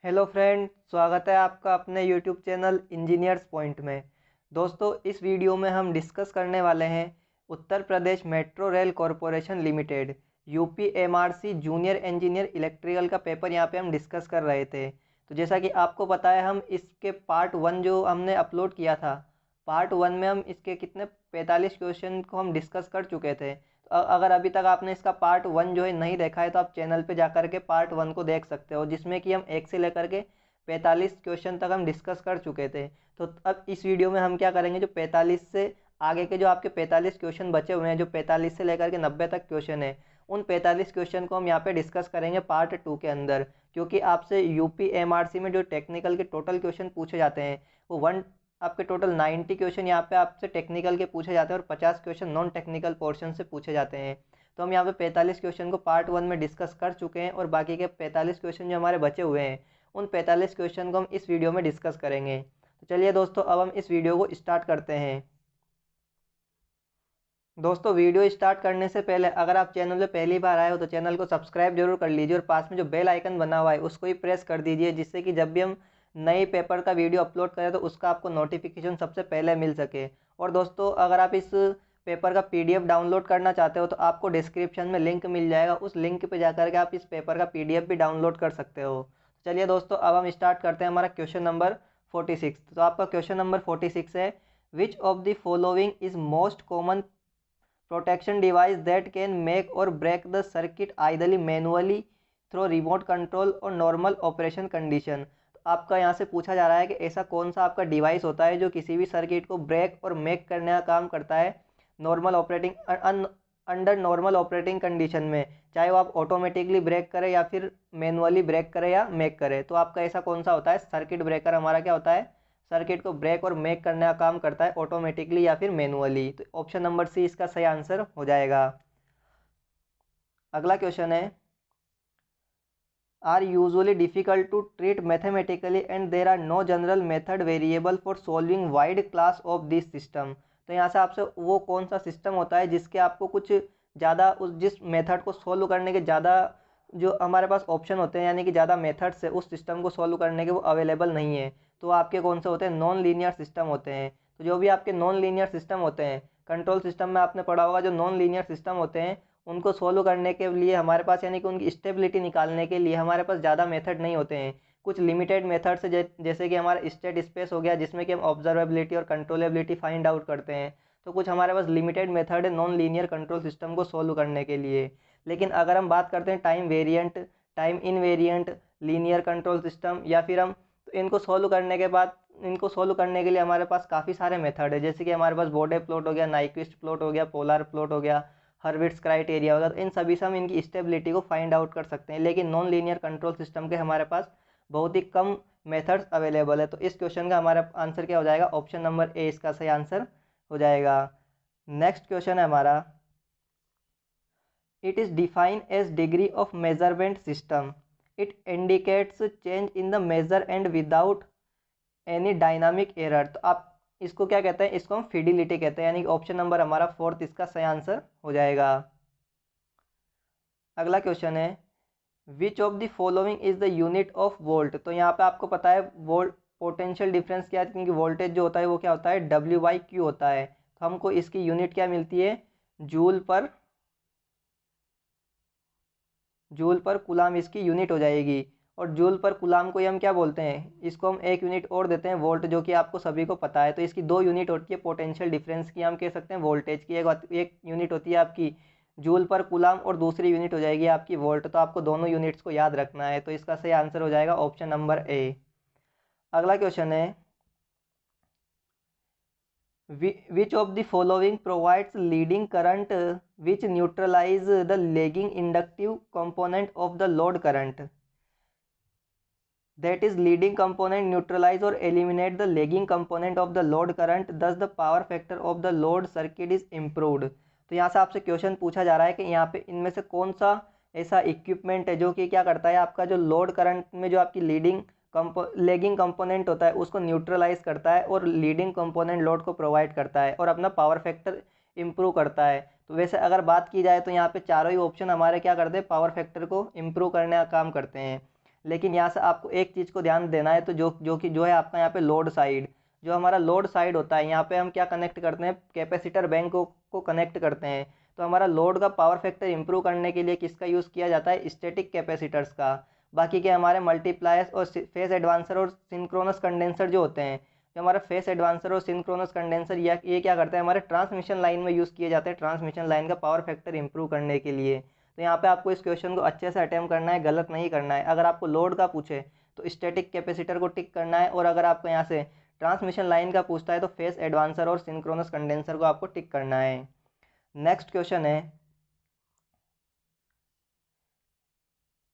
Hello friend, स्वागत है आपका अपने यूट्यूब चैनल इंजीनियर्स पॉइंट में। दोस्तों, इस वीडियो में हम डिस्कस करने वाले हैं Uttar Pradesh metro rail corporation limited UPMRC junior engineer electrical का पेपर यहाँ पे हम डिस्कस कर रहे थे। तो जैसा कि आपको पता है, हम इसके पार्ट 1 जो हमने अपलोड किया था, पार्ट 1 में हम इसके कितने 45 क्वेश्चन को हम डिस्कस कर चुके थे। तो अगर अभी तक आपने इसका पार्ट 1 जो है नहीं देखा है तो आप चैनल पे जाकर के पार्ट 1 को देख सकते हो, जिसमें कि हम 1 से लेकर के 45 क्वेश्चन तक हम डिस्कस कर चुके थे। तो अब इस वीडियो में हम क्या करेंगे, जो 45 से आगे के जो आपके 45 क्वेश्चन बचे हुए हैं, जो 45 से लेकर के 90 तक क्वेश्चन है, उन 45 क्वेश्चन को हम यहाँ पे डिस्कस करेंगे पार्ट 2 के अंदर। क्योंकि आपसे यूपीएमआरसी में जो टेक्निकल के टोटल क्वेश्चन पूछे जाते हैं, वो आपके टोटल 90 क्वेश्चन यहाँ पे आपसे टेक्निकल के पूछे जाते हैं और 50 क्वेश्चन नॉन टेक्निकल पोर्शन से पूछे जाते हैं। तो हम यहाँ पे 45 क्वेश्चन को पार्ट 1 में डिस्कस कर चुके हैं और बाकी के 45 क्वेश्चन जो हमारे बचे हुए हैं, उन 45 क्वेश्चन को हम इस वीडियो में डिस्कस करेंगे। तो चलिए दोस्तों, अब हम इस वीडियो को स्टार्ट करते हैं। दोस्तों, वीडियो स्टार्ट करने से पहले अगर आप चैनल पे पहली बार आए हो तो चैनल को सब्सक्राइब जरूर कर लीजिए और पास में जो बेल आइकन बना हुआ है उसको ही प्रेस कर दीजिए, जिससे कि जब भी हम नए पेपर का वीडियो अपलोड करें तो उसका आपको नोटिफिकेशन सबसे पहले मिल सके। और दोस्तों, अगर आप इस पेपर का पीडीएफ डाउनलोड करना चाहते हो तो आपको डिस्क्रिप्शन में लिंक मिल जाएगा, उस लिंक पर जाकर के आप इस पेपर का पीडीएफ भी डाउनलोड कर सकते हो। चलिए दोस्तों, अब हम स्टार्ट करते हैं हमारा क्वेश्चन नंबर 46। तो आपका क्वेश्चन नंबर 46 है, which of the following is most common protection device that can make or break the circuit either manually through remote control or normal operation condition. तो आपका यहाँ से पूछा जा रहा है कि ऐसा कौन सा आपका डिवाइस होता है जो किसी भी सर्किट को ब्रेक और मेक करने का काम करता है normal operating under normal operating condition में, चाहे वो आप ऑटोमेटिकली ब्रेक करें या फिर मैनुअली ब्रेक करें या मेक करें। तो आपका ऐसा कौन सा होता है? सर्किट ब्रेकर हमारा क्या होता है? सर्किट को ब्रेक और मेक करने का काम करता है ऑटोमेटिकली या फिर मैनुअली। तो ऑप्शन नंबर सी इसका सही आंसर हो जाएगा। अगला क्वेश्चन है, are usually difficult to treat mathematically and there are no general method variable for solving wide class of this system. तो यहाँ से आपसे वो कौन सा सिस्टम होता है जिसके आपको कुछ ज़्यादा उस जिस मेथड को सॉल्व करने के ज़्यादा जो हमारे पास ऑप्शन होते हैं, यानी कि ज़्यादा मेथड्स है उस सिस्टम को सॉल्व करने के, वो अवेलेबल नहीं है। तो आपके कौन से होते हैं? नॉन लीनियर सिस्टम होते हैं। तो जो भी आपके नॉन लीनियर सिस्टम होते हैं, कंट्रोल सिस्टम में आपने पढ़ा होगा, जो नॉन लीनियर सिस्टम होते हैं उनको सोल्व करने के लिए हमारे पास, यानी कि उनकी स्टेबिलिटी निकालने के लिए हमारे पास ज़्यादा मेथड नहीं होते हैं। कुछ लिमिटेड मेथड्स जैसे कि हमारा स्टेट स्पेस हो गया, जिसमें कि हम ऑब्जर्वेबिलिटी और कंट्रोलेबिलिटी फाइंड आउट करते हैं। तो कुछ हमारे पास लिमिटेड मेथड है नॉन लीनियर कंट्रोल सिस्टम को सोल्व करने के लिए। लेकिन अगर हम बात करते हैं time variant, time invariant, linear control system, या फिर हम तो इनको सोल्व करने के बाद, इनको सोल्व करने के लिए हमारे पास काफ़ी सारे मेथड है। जैसे कि हमारे पास बोडे प्लॉट हो गया, नाइक्विस्ट प्लॉट हो गया, पोलर प्लॉट हो गया, हर्विट्स क्राइटेरिया होगा। तो इन सभी से हम इनकी स्टेबिलिटी को फाइंड आउट कर सकते हैं। लेकिन नॉन लीनियर कंट्रोल सिस्टम के हमारे पास बहुत ही कम मेथड्स अवेलेबल है। तो इस क्वेश्चन का हमारा आंसर क्या हो जाएगा? ऑप्शन नंबर ए इसका सही आंसर हो जाएगा। नेक्स्ट क्वेश्चन है हमारा, it is define as degree of measurement system, it indicates change in the measure and without any dynamic error. तो आप इसको क्या कहते हैं? इसको हम फिडिलिटी कहते हैं, यानी कि ऑप्शन नंबर हमारा 4 इसका सही आंसर हो जाएगा। अगला क्वेश्चन है, which of the following is the unit of volt. तो यहाँ पे आपको पता है वोल्ट पोटेंशियल डिफरेंस क्या है, क्योंकि वोल्टेज जो होता है वो क्या होता है? W/Q होता है। तो हमको इसकी यूनिट क्या मिलती है? जूल पर कुलाम इसकी यूनिट हो जाएगी। और जूल पर कुलाम को ही हम क्या बोलते हैं? इसको हम एक यूनिट और देते हैं वोल्ट, जो कि आपको सभी को पता है। तो इसकी 2 यूनिट होती है पोटेंशियल डिफरेंस की, हम कह सकते हैं वोल्टेज की। एक यूनिट होती है आपकी जूल पर कुलाम और दूसरी यूनिट हो जाएगी आपकी वोल्ट। तो आपको दोनों यूनिट्स को याद रखना है। तो इसका सही आंसर हो जाएगा ऑप्शन नंबर ए। अगला क्वेश्चन है, which of the following provides leading current which neutralize the lagging inductive component of the load current, that is leading component neutralize or eliminate the lagging component of the load current, thus the power factor of the load circuit is improved। तो यहाँ से आपसे question पूछा जा रहा है कि यहाँ पे इनमें से कौन सा ऐसा इक्विपमेंट है जो कि क्या करता है, आपका जो लोड करंट में जो आपकी लेगिंग कंपोनेंट होता है उसको न्यूट्रलाइज करता है और लीडिंग कंपोनेंट लोड को प्रोवाइड करता है और अपना पावर फैक्टर इम्प्रूव करता है। तो वैसे अगर बात की जाए तो यहाँ पे चारों ही ऑप्शन हमारे क्या करते हैं? पावर फैक्टर को इम्प्रूव करने का काम करते हैं। लेकिन यहाँ से आपको एक चीज़ को ध्यान देना है, तो जो है आपका यहाँ पे लोड साइड, जो हमारा लोड साइड होता है, यहाँ पे हम क्या कनेक्ट करते हैं, कैपेसिटर बैंक को कनेक्ट करते हैं। तो हमारा लोड का पावर फैक्टर इंप्रूव करने के लिए किसका यूज़ किया जाता है, स्टैटिक कैपेसिटर्स का। बाकी के हमारे मल्टीप्लायर्स और फेज एडवांसर और सिंक्रोनस कंडेंसर जो होते हैं, जो हमारा फेस एडवांसर और सिंक्रोनस कंडेंसर ये क्या करते हैं, हमारे ट्रांसमिशन लाइन में यूज़ किए जाते हैं, ट्रांसमिशन लाइन का पावर फैक्टर इंप्रूव करने के लिए। तो यहाँ पे आपको इस क्वेश्चन को अच्छे से अटेम्प्ट करना है, गलत नहीं करना है। अगर आपको लोड का पूछे तो स्टैटिक कैपेसिटर को टिक करना है, और अगर आपको यहाँ से ट्रांसमिशन लाइन का पूछता है तो फेस एडवांसर और सिंक्रोनस कंडेंसर को आपको टिक करना है। नेक्स्ट क्वेश्चन है,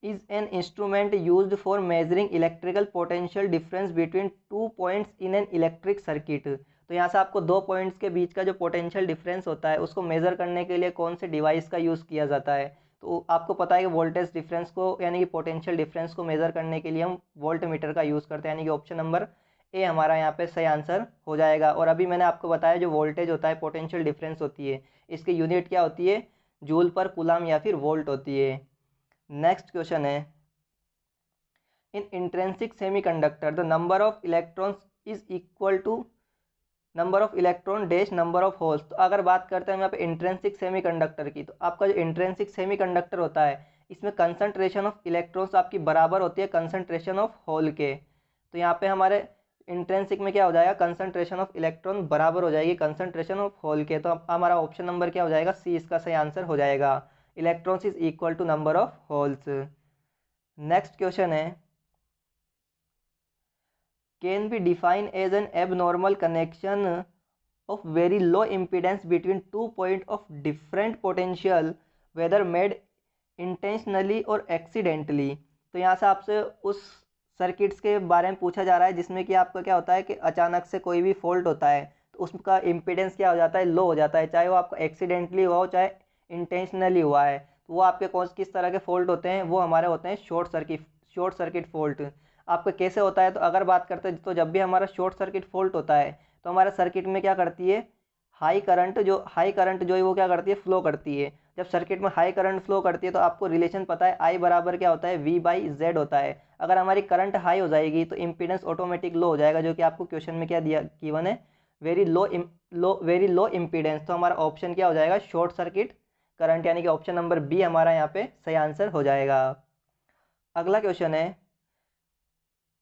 is an instrument used for measuring electrical potential difference between two points in an electric circuit। तो यहाँ से आपको दो पॉइंट्स के बीच का जो पोटेंशियल डिफरेंस होता है उसको मेज़र करने के लिए कौन से डिवाइस का यूज़ किया जाता है। तो आपको पता है कि वोल्टेज डिफरेंस को यानी कि पोटेंशियल डिफरेंस को मेज़र करने के लिए हम वोल्ट मीटर का यूज़ करते हैं, यानी कि ऑप्शन नंबर ए हमारा यहाँ पे सही आंसर हो जाएगा। और अभी मैंने आपको बताया जो वोल्टेज होता है, पोटेंशियल डिफरेंस होती है, इसकी यूनिट क्या होती है, जूल पर कूलम या फिर वोल्ट होती है। नेक्स्ट क्वेश्चन है, in intrinsic semiconductor the number of electrons is equal to number of electron dash number of holes. तो अगर बात करते हैं यहाँ पे इंट्रेंसिक सेमीकंडक्टर की, तो आपका जो इंट्रेंसिक सेमीकंडक्टर होता है इसमें कंसंट्रेशन ऑफ इलेक्ट्रॉन्स आपकी बराबर होती है कंसंट्रेशन ऑफ होल के। तो यहाँ पे हमारे इंट्रेंसिक में क्या हो जाएगा, कंसंट्रेशन ऑफ इलेक्ट्रॉन बराबर हो जाएगी कंसंट्रेशन ऑफ होल के। तो हमारा ऑप्शन नंबर क्या हो जाएगा, सी इसका सही आंसर हो जाएगा, electrons is equal to number of holes. Next question है, can be defined as an abnormal connection of very low impedance between two points of different potential whether made intentionally or accidentally। तो यहाँ से आपसे उस circuits के बारे में पूछा जा रहा है जिसमें कि आपका क्या होता है कि अचानक से कोई भी फॉल्ट होता है तो उसका इम्पीडेंस क्या हो जाता है, लो हो जाता है, चाहे वो आपका एक्सीडेंटली हुआ हो चाहे इंटेंशनली हुआ है। तो वो आपके कौन किस तरह के फॉल्ट होते हैं, वो हमारे होते हैं शॉर्ट सर्किट फॉल्ट। आपका कैसे होता है, तो अगर बात करते हैं तो जब भी हमारा शॉर्ट सर्किट फॉल्ट होता है तो हमारा सर्किट में क्या करती है, हाई करंट जो है वो क्या करती है, फ्लो करती है। जब सर्किट में हाई करंट फ्लो करती है तो आपको रिलेशन पता है, आई बराबर क्या होता है, वी बाई जेड होता है। अगर हमारी करंट हाई हो जाएगी तो इम्पीडेंस ऑटोमेटिक लो हो जाएगा, जो कि आपको क्वेश्चन में क्या दिया गिवन है, वेरी लो इम्पीडेंस। तो हमारा ऑप्शन क्या हो जाएगा, शॉर्ट सर्किट करंट, यानी कि ऑप्शन नंबर बी हमारा यहाँ पे सही आंसर हो जाएगा। अगला क्वेश्चन है,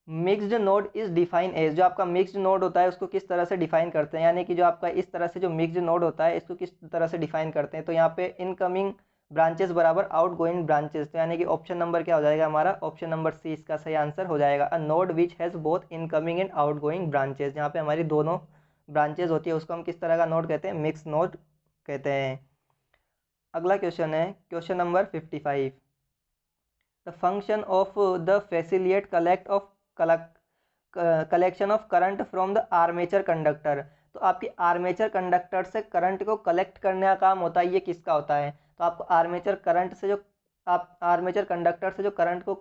mixed node is define as, जो आपका मिक्स्ड नोड होता है उसको किस तरह से डिफाइन करते हैं, यानी कि जो आपका इस तरह से जो मिक्स्ड नोड होता है इसको किस तरह से डिफाइन करते हैं। तो यहाँ पे इनकमिंग ब्रांचेस बराबर आउटगोइंग ब्रांचेस, तो यानी कि ऑप्शन नंबर क्या हो जाएगा हमारा, ऑप्शन नंबर सी इसका सही आंसर हो जाएगा। A node which has both incoming and outgoing branches, यहाँ पे हमारी दोनों ब्रांचेज होती है उसको हम किस तरह का नोड कहते हैं, मिक्स नोड कहते हैं। अगला क्वेश्चन है question number 55, the function of the फैसिलिएट collection of current from the armature conductor. तो आपकी आर्मेचर कंडक्टर से करंट को कलेक्ट करने का काम होता है, ये किसका होता है। तो आपको आर्मेचर करंट से जो आप आर्मेचर कंडक्टर से जो करंट को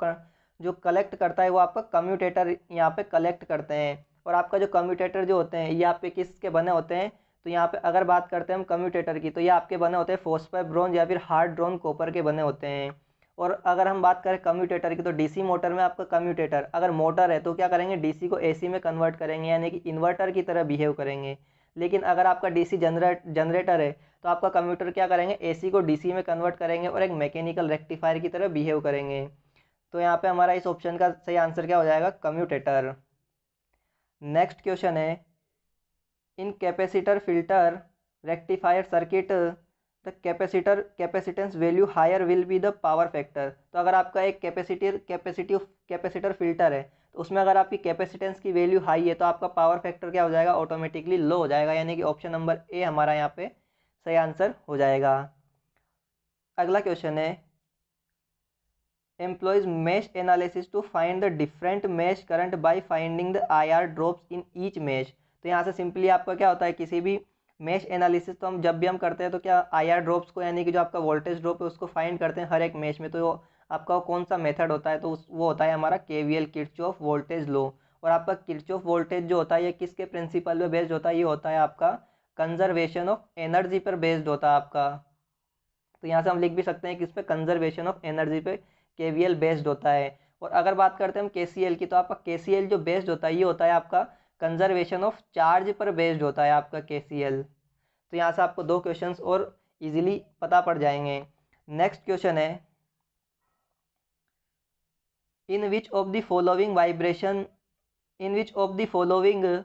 जो कलेक्ट करता है वो आपका कम्यूटेटर यहाँ पे कलेक्ट करते हैं। और आपका जो कम्यूटेटर जो होते हैं ये आप पे किसके बने होते हैं, तो यहाँ पे अगर बात करते हैं हम कम्यूटेटर की, तो ये आपके बने होते हैं फॉस्फेट ब्रोंज या फिर हार्ड ड्रोन कॉपर के बने होते हैं। और अगर हम बात करें कम्यूटेटर की, तो डीसी मोटर में आपका कम्यूटेटर अगर मोटर है तो क्या करेंगे, डीसी को एसी में कन्वर्ट करेंगे, यानी कि इन्वर्टर की तरह बिहेव करेंगे। लेकिन अगर आपका डीसी जनरेटर है तो आपका कम्यूटर क्या करेंगे, एसी को डीसी में कन्वर्ट करेंगे और एक मैकेनिकल रेक्टिफायर की तरह बिहेव करेंगे। तो यहाँ पे हमारा इस ऑप्शन का सही आंसर क्या हो जाएगा, कम्यूटेटर। नेक्स्ट क्वेश्चन है, in capacitor filter rectifier circuit the capacitance value higher will be the power factor. तो अगर आपका एक कैपेसिटर फिल्टर है तो उसमें अगर आपकी कैपेसिटेंस की वैल्यू हाई है तो आपका पावर फैक्टर क्या हो जाएगा, ऑटोमेटिकली लो हो जाएगा, यानी कि ऑप्शन नंबर ए हमारा यहाँ पे सही आंसर हो जाएगा। अगला क्वेश्चन है, employs mesh analysis to find the different mesh current by finding the IR drops in each mesh। तो यहाँ से सिंपली आपका क्या होता है, किसी भी मेश एनालिसिस तो हम जब भी हम करते हैं तो क्या आईआर ड्रॉप्स को यानी कि जो आपका वोल्टेज ड्रॉप है उसको फाइंड करते हैं हर एक मेश में। तो आपका कौन सा मेथड होता है, तो वो होता है हमारा केवीएल, किरचॉफ वोल्टेज लॉ। और आपका किरचॉफ वोल्टेज जो होता है ये किसके प्रिंसिपल पे बेस्ड होता है, ये होता है आपका कंजर्वेशन ऑफ एनर्जी पर बेस्ड होता है आपका। तो यहाँ से हम लिख भी सकते हैं कि इस पर कंजर्वेशन ऑफ एनर्जी पे केवीएल बेस्ड होता है। और अगर बात करते हैं हम KCL की, तो आपका KCL जो बेस्ड होता है ये होता है आपका कंजर्वेशन ऑफ चार्ज पर बेस्ड होता है आपका KCL। तो यहाँ से आपको 2 क्वेश्चंस और इजीली पता पड़ जाएंगे। नेक्स्ट क्वेश्चन है, in which of the following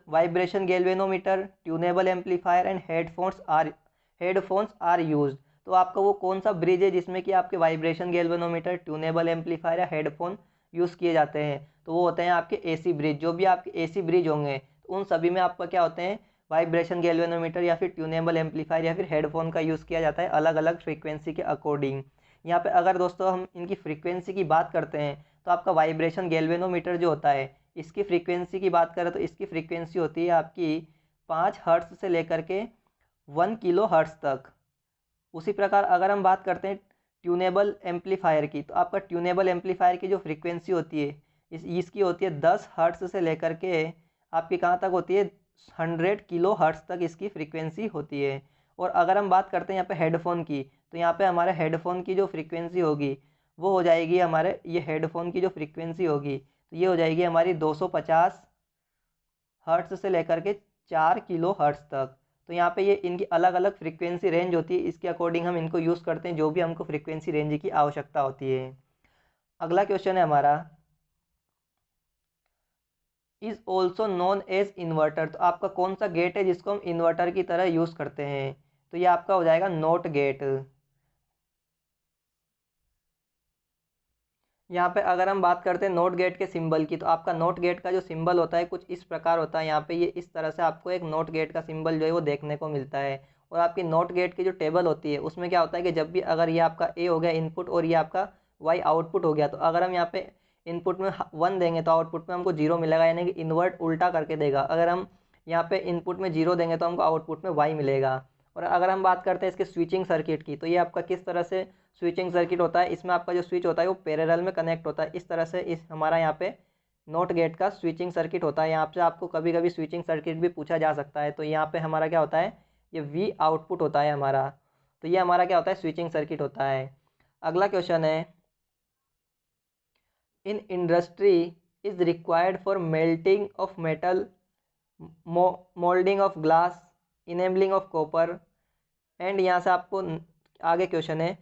vibration galvanometer, tunable amplifier and headphones are used. तो आपका वो कौन सा ब्रिज है जिसमें कि आपके वाइब्रेशन गैल्वेनोमीटर, ट्यूनेबल एम्पलीफायर या हेडफोन यूज़ किए जाते हैं? तो वो होते हैं आपके AC ब्रिज। जो भी आपके AC ब्रिज होंगे तो उन सभी में आपका क्या होते हैं, वाइब्रेशन गैल्वेनोमीटर या फिर ट्यूनेबल एम्पलीफायर या फिर हेडफोन का यूज़ किया जाता है अलग अलग फ्रीक्वेंसी के अकॉर्डिंग। यहाँ पे अगर दोस्तों हम इनकी फ्रीक्वेंसी की बात करते हैं तो आपका वाइब्रेशन गैल्वेनोमीटर जो होता है इसकी फ्रीक्वेंसी की बात करें तो इसकी फ्रीक्वेंसी होती है आपकी 5 हर्ट्ज से लेकर के 1 किलो हर्ट्ज तक। उसी प्रकार अगर हम बात करते हैं ट्यूनेबल एम्पलीफायर की, तो आपका ट्यूनेबल एम्पलीफायर की जो फ्रीक्वेंसी होती है इसकी होती है 10 हर्ट्ज से लेकर के आपकी कहाँ तक होती है, 100 किलो हर्ट्ज तक इसकी फ्रीक्वेंसी होती है। और अगर हम बात करते हैं यहाँ पे हेडफोन की, तो यहाँ पे हमारे हेडफोन की जो फ्रीक्वेंसी होगी वो हो जाएगी हमारे, ये हेडफोन की जो फ्रीक्वेंसी होगी तो ये हो जाएगी हमारी 250 हर्ट्ज से लेकर के 4 किलो हर्ट्ज तक। तो यहाँ पे ये इनकी अलग अलग फ्रीक्वेंसी रेंज होती है, इसके अकॉर्डिंग हम इनको यूज़ करते हैं जो भी हमको फ्रीक्वेंसी रेंज की आवश्यकता होती है। अगला क्वेश्चन है हमारा, is also known as inverter. तो आपका कौन सा गेट है जिसको हम इन्वर्टर की तरह यूज़ करते हैं? तो ये आपका हो जाएगा नॉट गेट। यहाँ पे अगर हम बात करते हैं नोट गेट के सिंबल की, तो आपका नोट गेट का जो सिंबल होता है कुछ इस प्रकार होता है। यहाँ पे ये इस तरह से आपको एक नोट गेट का सिंबल जो है वो देखने को मिलता है। और आपकी नोट गेट की जो टेबल होती है उसमें क्या होता है कि जब भी अगर ये आपका A हो गया इनपुट और ये आपका Y आउटपुट हो गया, तो अगर हम यहाँ पे इनपुट में 1 देंगे तो आउटपुट में हमको 0 मिलेगा, यानी कि इन्वर्ट उल्टा करके देगा। अगर हम यहाँ पे इनपुट में 0 देंगे तो हमको आउटपुट में Y मिलेगा। और अगर हम बात करते हैं इसके स्विचिंग सर्किट की, तो ये आपका किस तरह से स्विचिंग सर्किट होता है, इसमें आपका जो स्विच होता है वो पैरेलल में कनेक्ट होता है। इस तरह से इस हमारा यहाँ पे नॉट गेट का स्विचिंग सर्किट होता है। यहाँ पे आपको कभी कभी स्विचिंग सर्किट भी पूछा जा सकता है। तो यहाँ पे हमारा क्या होता है, ये V आउटपुट होता है हमारा। तो ये हमारा क्या होता है, स्विचिंग सर्किट होता है। अगला क्वेश्चन है, in industry is required for melting of metal, moulding of glass, enabling of copper and यहाँ से आपको आगे क्वेश्चन है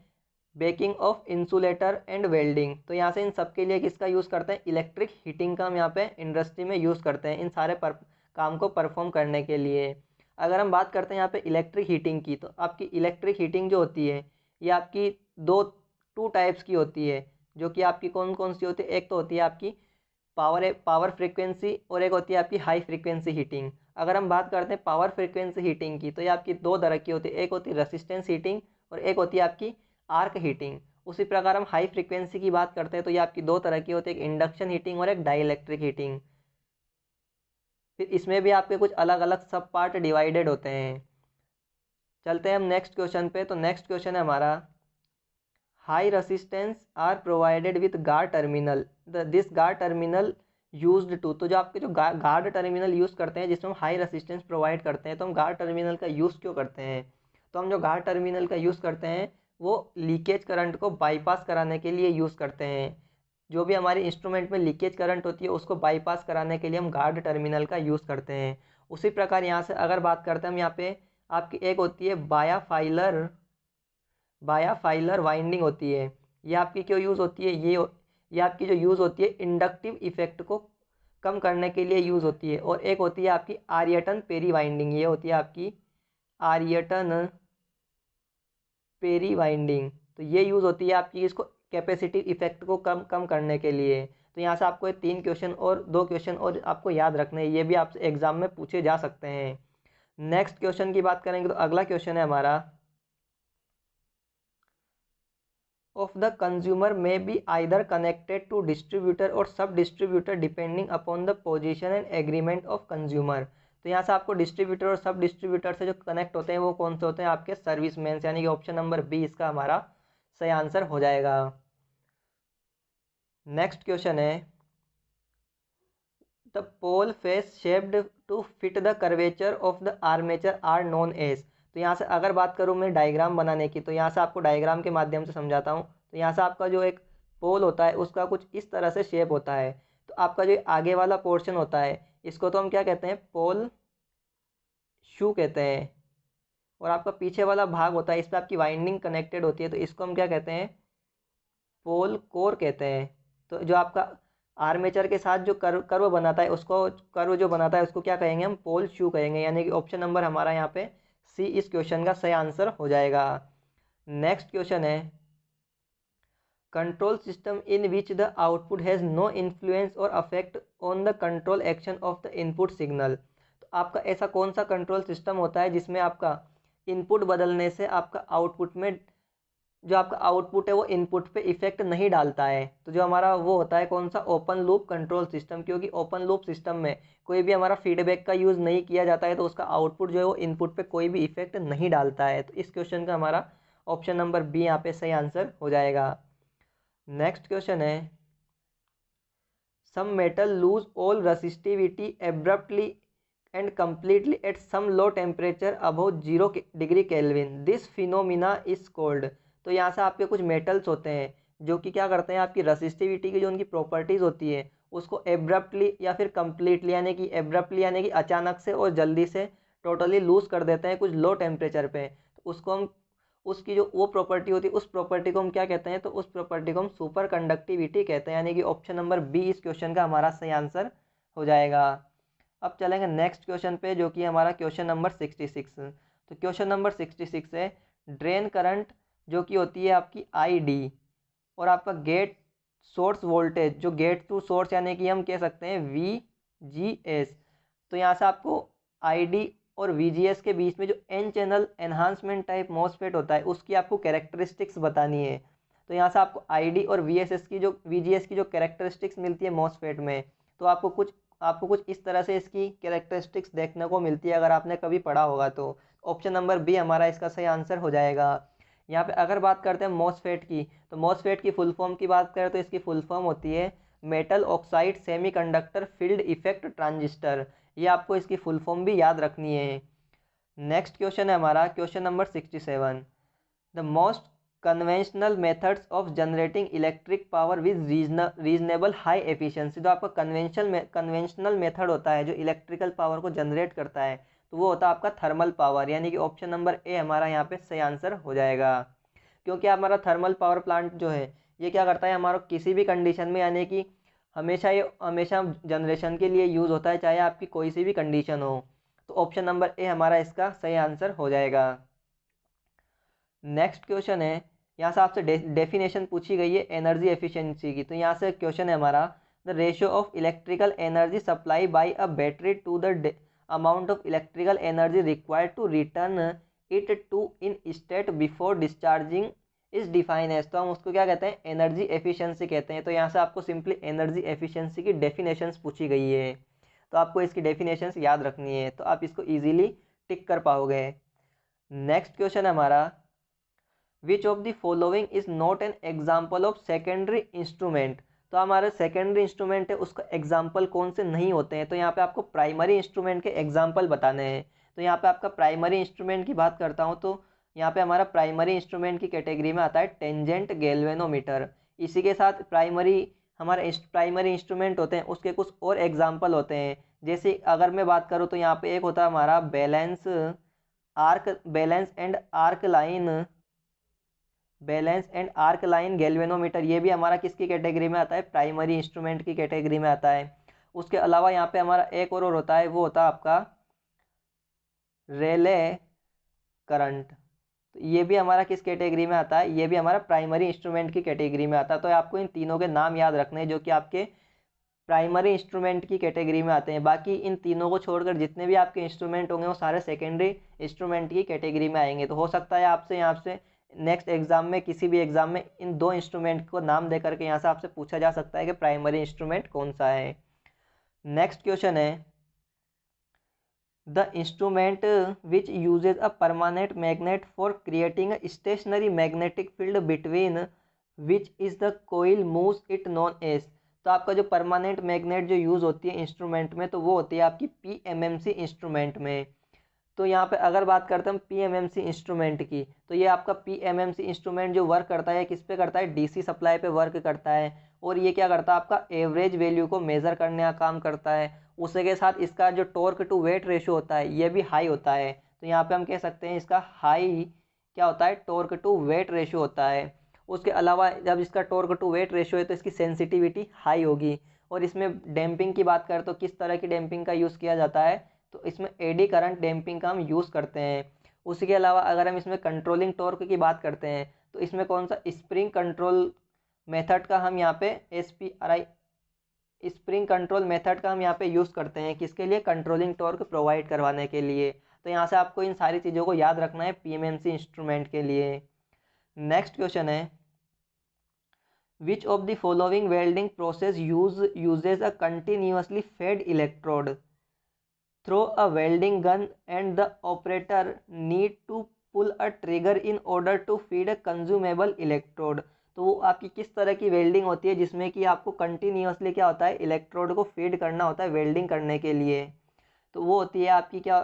baking of insulator and welding. तो यहाँ से इन सब के लिए किसका यूज़ करते हैं, इलेक्ट्रिक हीटिंग का हम यहाँ पे इंडस्ट्री में यूज़ करते हैं इन सारे काम को परफॉर्म करने के लिए। अगर हम बात करते हैं यहाँ पे इलेक्ट्रिक हीटिंग की, तो आपकी इलेक्ट्रिक हीटिंग जो होती है ये आपकी टू टाइप्स की होती है, जो कि आपकी कौन कौन सी होती है। एक तो होती है आपकी पावर फ्रीक्वेंसी और एक होती है आपकी हाई फ्रीक्वेंसी हीटिंग। अगर हम बात करते हैं पावर फ्रीक्वेंसी हीटिंग की, तो ये आपकी 2 तरह की होती है, एक होती है रेसिस्टेंस हीटिंग और एक होती है आपकी आर्क हीटिंग। उसी प्रकार हम हाई फ्रीक्वेंसी की बात करते हैं तो ये आपकी 2 तरह की होती है, एक इंडक्शन हीटिंग और एक डाइलेक्ट्रिक हीटिंग। फिर इसमें भी आपके कुछ अलग अलग सब पार्ट डिवाइडेड होते हैं। चलते हैं हम नेक्स्ट क्वेश्चन पे। तो नेक्स्ट क्वेश्चन है हमारा, high resistance are provided with guard terminal, this guard terminal used to. तो जो आपके जो गार्ड टर्मिनल यूज़ करते हैं जिसमें हम हाई रेसिस्टेंस प्रोवाइड करते हैं, तो हम गार्ड टर्मिनल का यूज़ क्यों करते हैं? तो हम जो गार्ड टर्मिनल का यूज़ करते हैं वो लीकेज करंट को बाईपास कराने के लिए यूज़ करते हैं। जो भी हमारे इंस्ट्रूमेंट में लीकेज करंट होती है उसको बाईपास कराने के लिए हम गार्ड टर्मिनल का यूज़ करते हैं। उसी प्रकार यहाँ से अगर बात करते हैं हम, यहाँ पे आपकी एक होती है बायाफाइलर वाइंडिंग होती है। ये आपकी क्यों यूज़ होती है, ये आपकी जो यूज़ होती है इंडक्टिव इफेक्ट को कम करने के लिए यूज़ होती है। और एक होती है आपकी आरियटन पेरी वाइंडिंग, ये होती है आपकी आरियटन पेरी वाइंडिंग। तो ये यूज़ होती है आपकी इसको कैपेसिटी इफेक्ट को कम कम करने के लिए। तो यहाँ से आपको 3 क्वेश्चन और 2 क्वेश्चन और आपको याद रखने हैं, ये भी आपसे एग्जाम में पूछे जा सकते हैं। नेक्स्ट क्वेश्चन की बात करेंगे तो अगला क्वेश्चन है हमारा, of the consumer may be either connected to distributor or sub distributor depending upon the position and agreement of consumer। तो यहाँ से आपको डिस्ट्रीब्यूटर और सब डिस्ट्रीब्यूटर से जो कनेक्ट होते हैं वो कौन से होते हैं, आपके सर्विसमैन, यानी कि ऑप्शन नंबर बी इसका हमारा सही आंसर हो जाएगा। नेक्स्ट क्वेश्चन है, the pole face shaped to fit the curvature of the armature are known as. तो यहाँ से अगर बात करूँ मैं डायग्राम बनाने की, तो यहाँ से आपको डायग्राम के माध्यम से समझाता हूँ। तो यहाँ से आपका जो एक पोल होता है उसका कुछ इस तरह से शेप होता है। तो आपका जो आगे वाला पोर्शन होता है इसको तो हम क्या कहते हैं, पोल शू कहते हैं। और आपका पीछे वाला भाग होता है, इस पर आपकी वाइंडिंग कनेक्टेड होती है, तो इसको हम क्या कहते हैं, पोल कोर कहते हैं। तो जो आपका आर्मेचर के साथ जो कर्व बनाता है उसको, कर्व जो बनाता है उसको क्या कहेंगे, हम पोल शू कहेंगे। यानी कि ऑप्शन नंबर हमारा यहाँ पे सी इस क्वेश्चन का सही आंसर हो जाएगा। नेक्स्ट क्वेश्चन है, control system in which the output has no influence or affect on the control action of the input signal. तो आपका ऐसा कौन सा कंट्रोल सिस्टम होता है जिसमें आपका इनपुट बदलने से आपका आउटपुट में, जो आपका आउटपुट है वो इनपुट पे इफेक्ट नहीं डालता है। तो जो हमारा वो होता है कौन सा, ओपन लूप कंट्रोल सिस्टम। क्योंकि ओपन लूप सिस्टम में कोई भी हमारा फीडबैक का यूज़ नहीं किया जाता है, तो उसका आउटपुट जो है वो इनपुट पे कोई भी इफेक्ट नहीं डालता है। तो इस क्वेश्चन का हमारा ऑप्शन नंबर बी यहाँ पे सही आंसर हो जाएगा। नेक्स्ट क्वेश्चन है, some metal lose all resistivity abruptly and completely at some low temperature above 0 degree kelvin, this phenomena is called. तो यहाँ से आपके कुछ मेटल्स होते हैं जो कि क्या करते हैं, आपकी रेसिस्टिविटी की जो उनकी प्रॉपर्टीज़ होती है उसको एब्रप्टली या फिर कम्प्लीटली, यानी कि एब्रप्टली यानी कि अचानक से और जल्दी से टोटली लूज कर देते हैं कुछ लो टेम्परेचर पे। तो उसको हम, उसकी जो वो प्रॉपर्टी होती है उस प्रॉपर्टी को हम क्या कहते हैं, तो उस प्रॉपर्टी को हम सुपर कंडक्टिविटी कहते हैं। यानी कि ऑप्शन नंबर बी इस क्वेश्चन का हमारा सही आंसर हो जाएगा। अब चलेंगे नेक्स्ट क्वेश्चन पे जो कि हमारा क्वेश्चन नंबर 66। तो क्वेश्चन नंबर 66 है, ड्रेन करंट जो कि होती है आपकी आई डी, और आपका गेट सोर्स वोल्टेज जो गेट टू सोर्स यानी कि हम कह सकते हैं वी जी एस। तो यहाँ से आपको आई डी और वी जी एस के बीच में जो n channel enhancement type MOSFET होता है उसकी आपको कैरेक्टरिस्टिक्स बतानी है। तो यहाँ से आपको आई डी और वी एस एस की जो वी जी एस की जो कैरेक्टरिस्टिक्स मिलती है मॉसफेट में, तो आपको कुछ इस तरह से इसकी कैरेक्टरिस्टिक्स देखने को मिलती है अगर आपने कभी पढ़ा होगा तो। ऑप्शन नंबर बी हमारा इसका सही आंसर हो जाएगा। यहाँ पे अगर बात करते हैं मॉसफेट की, तो मॉसफेट की फुल फॉर्म की बात करें तो इसकी फुल फॉर्म होती है metal oxide semiconductor field effect transistor. ये आपको इसकी फुल फॉर्म भी याद रखनी है। नेक्स्ट क्वेश्चन है हमारा question number 67, the most conventional methods of generating electric power with reasonable high efficiency. जो आपका कन्वेंशनल मेथड होता है जो इलेक्ट्रिकल पावर को जनरेट करता है, तो वो होता है आपका थर्मल पावर। यानी कि ऑप्शन नंबर ए हमारा यहाँ पे सही आंसर हो जाएगा। क्योंकि हमारा थर्मल पावर प्लांट जो है ये क्या करता है, हमारा किसी भी कंडीशन में, यानी कि हमेशा जनरेशन के लिए यूज़ होता है चाहे आपकी कोई सी भी कंडीशन हो। तो ऑप्शन नंबर ए हमारा इसका सही आंसर हो जाएगा। नेक्स्ट क्वेश्चन है, यहाँ से आपसे डेफिनेशन पूछी गई है एनर्जी एफिशिएंसी की। तो यहाँ से क्वेश्चन है हमारा, the ratio of electrical energy supply by a battery to the amount of electrical energy required to return it to in state before discharging is define as. तो हम उसको क्या कहते हैं, एनर्जी एफिशिएंसी कहते हैं। तो यहाँ से आपको सिंपली एनर्जी एफिशिएंसी की डेफिनेशंस पूछी गई है, तो आपको इसकी डेफिनेशंस याद रखनी है, तो आप इसको ईजिली टिक कर पाओगे। नेक्स्ट क्वेश्चन है हमारा, विच of the following is not an example of secondary instrument. तो हमारे सेकेंडरी इंस्ट्रूमेंट है उसका एग्जाम्पल कौन से नहीं होते हैं। तो यहाँ पे आपको प्राइमरी इंस्ट्रूमेंट के एग्जाम्पल बताने हैं। तो यहाँ पे आपका प्राइमरी इंस्ट्रूमेंट की बात करता हूँ, तो यहाँ पे हमारा प्राइमरी इंस्ट्रूमेंट की कैटेगरी में आता है टेंजेंट गैल्वेनोमीटर। इसी के साथ हमारे प्राइमरी इंस्ट्रूमेंट होते हैं उसके कुछ और एग्जाम्पल होते हैं। जैसे अगर मैं बात करूँ तो यहाँ पे एक होता है हमारा balance and arc line galvanometer. ये भी हमारा किसकी कैटेगरी में आता है, प्राइमरी इंस्ट्रूमेंट की कैटेगरी में आता है। उसके अलावा यहाँ पे हमारा एक और होता है, वो होता है आपका रेले करंट। तो ये भी हमारा किस कैटेगरी में आता है, ये भी हमारा प्राइमरी इंस्ट्रूमेंट की कैटेगरी में आता है। तो आपको इन तीनों के नाम याद रखने हैं जो कि आपके प्राइमरी इंस्ट्रूमेंट की कैटेगरी में आते हैं। बाकी इन तीनों को छोड़कर जितने भी आपके इंस्ट्रूमेंट होंगे वो सारे सेकेंडरी इंस्ट्रूमेंट की कैटेगरी में आएंगे। तो हो सकता है आपसे यहाँ से नेक्स्ट एग्जाम में, किसी भी एग्जाम में इन दो इंस्ट्रूमेंट को नाम दे करके यहाँ से आपसे पूछा जा सकता है कि प्राइमरी इंस्ट्रूमेंट कौन सा है। नेक्स्ट क्वेश्चन है, the instrument which uses a permanent magnet for creating a stationary magnetic field between which is the coil moves it known as. तो आपका जो परमानेंट मैग्नेट जो यूज़ होती है इंस्ट्रूमेंट में, तो वो होती है आपकी पीएमएमसी इंस्ट्रूमेंट में। तो यहाँ पे अगर बात करते हैं हम पीएमएमसी इंस्ट्रूमेंट की, तो ये आपका पीएमएमसी इंस्ट्रूमेंट जो वर्क करता है किस पे करता है, डीसी सप्लाई पे वर्क करता है। और ये क्या करता है, आपका एवरेज वैल्यू को मेज़र करने का काम करता है। उसी के साथ इसका जो टॉर्क टू वेट रेशियो होता है ये भी हाई होता है। तो यहाँ पे हम कह सकते हैं इसका हाई क्या होता है, टॉर्क टू वेट रेशियो होता है। उसके अलावा जब इसका टॉर्क टू वेट रेशियो है तो इसकी सेंसिटिविटी हाई होगी। और इसमें डैम्पिंग की बात करें तो किस तरह की डैम्पिंग का यूज़ किया जाता है, तो इसमें एडी करंट डैम्पिंग का हम यूज़ करते हैं। उसी के अलावा अगर हम इसमें कंट्रोलिंग टॉर्क की बात करते हैं तो इसमें कौन सा स्प्रिंग कंट्रोल मेथड का हम यहाँ पे SPRI स्प्रिंग कंट्रोल मेथड का हम यहाँ पे यूज़ करते हैं, किसके लिए, कंट्रोलिंग टॉर्क प्रोवाइड करवाने के लिए। तो यहाँ से आपको इन सारी चीज़ों को याद रखना है पीएमएमसी इंस्ट्रूमेंट के लिए। नेक्स्ट क्वेश्चन है, which of the following welding process uses a continuously fed electrode through a welding gun and the operator need to pull a trigger in order to feed a consumable electrode। तो वो आपकी किस तरह की welding होती है जिसमें कि आपको कंटिन्यूअसली क्या होता है, इलेक्ट्रोड को फीड करना होता है वेल्डिंग करने के लिए। तो वो होती है आपकी क्या,